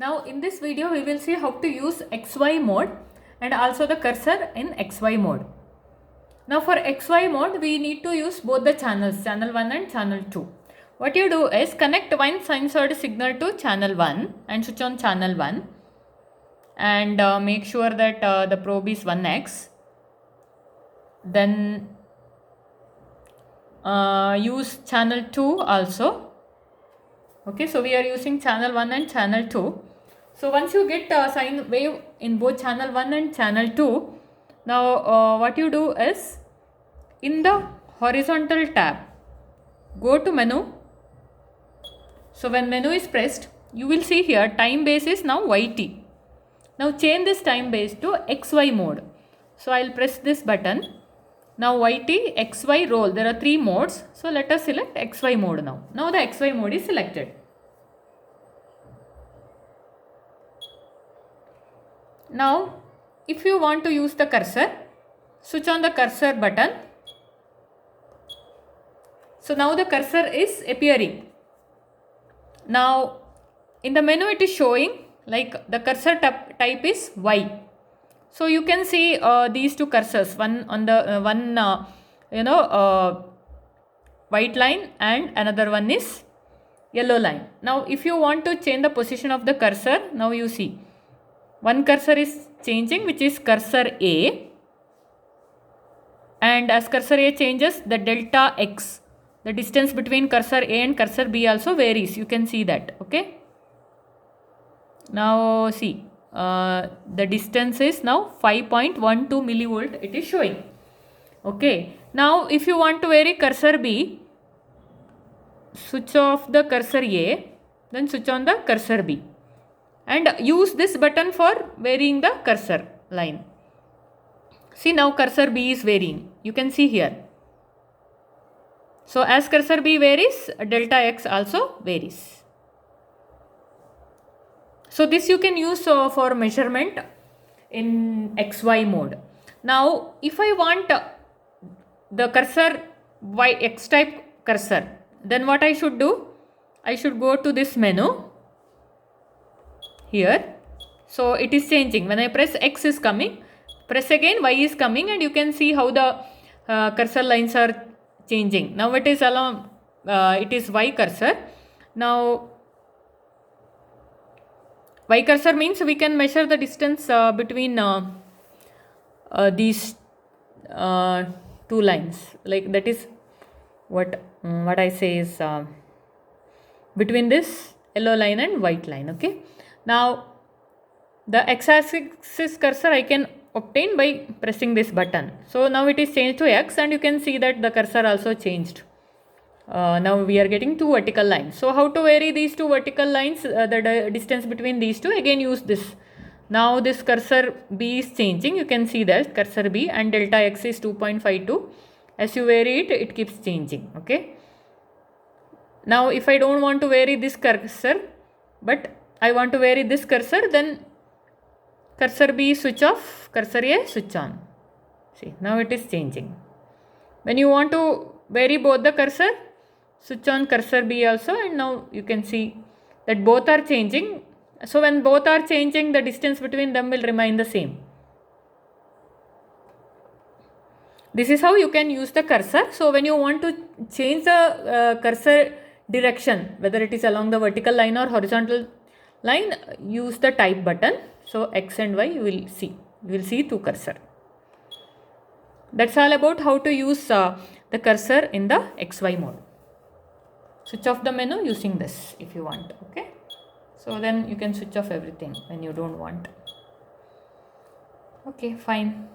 Now in this video we will see how to use XY mode and also the cursor in XY mode. Now for XY mode we need to use both the channels, channel 1 and channel 2. What you do is connect one sinusoid signal to channel 1 and switch on channel 1 and make sure that the probe is 1x. Then use channel 2 also. Okay, so we are using channel 1 and channel 2. So once you get sine wave in both channel 1 and channel 2, now what you do is in the horizontal tab, go to menu. So when menu is pressed, you will see here time base is now YT. Now change this time base to XY mode. So I will press this button. Now YT, XY roll. There are 3 modes. So let us select XY mode now. Now the XY mode is selected. Now if you want to use the cursor, switch on the cursor button. So now the cursor is appearing. Now in the menu it is showing like the cursor type is Y. So you can see these two cursors, one on the white line and another one is yellow line. Now if you want to change the position of the cursor, now you see one cursor is changing, which is cursor A, and as cursor A changes, the delta x, the distance between cursor A and cursor B also varies. You can see that. Okay. Now see, the distance is now 5.12 millivolt it is showing. Okay. Now if you want to vary cursor B, switch off the cursor A, then switch on the cursor B and use this button for varying the cursor line. See, now cursor B is varying. You can see here. So as cursor B varies, delta x also varies. So this you can use for measurement in XY mode. Now if I want the cursor X type cursor, then what I should do? I should go to this menu here. So it is changing. When I press X is coming, press again Y is coming, and you can see how the cursor lines are changing. Now it is along, it is Y cursor. Now Y cursor means we can measure the distance between these 2 lines. Like that is what I say is between this yellow line and white line. Okay. Now the x-axis cursor I can obtain by pressing this button. So now it is changed to X, and you can see that the cursor also changed. Now we are getting 2 vertical lines. So how to vary these 2 vertical lines, the distance between these 2, again use this. Now this cursor B is changing. You can see that cursor B and delta x is 2.52. As you vary it, it keeps changing. Okay. Now if I don't want to vary this cursor, but I want to vary this cursor, then cursor B switch off, cursor A switch on. See, now it is changing. When you want to vary both the cursor, switch on cursor B also, and now you can see that both are changing. So when both are changing, the distance between them will remain the same. This is how you can use the cursor. So when you want to change the cursor direction, whether it is along the vertical line or horizontal line, use the type button. So X and Y you will see. You will see 2 cursor. That's all about how to use the cursor in the XY mode. Switch off the menu using this if you want. Okay. So then you can switch off everything when you don't want. Okay, fine.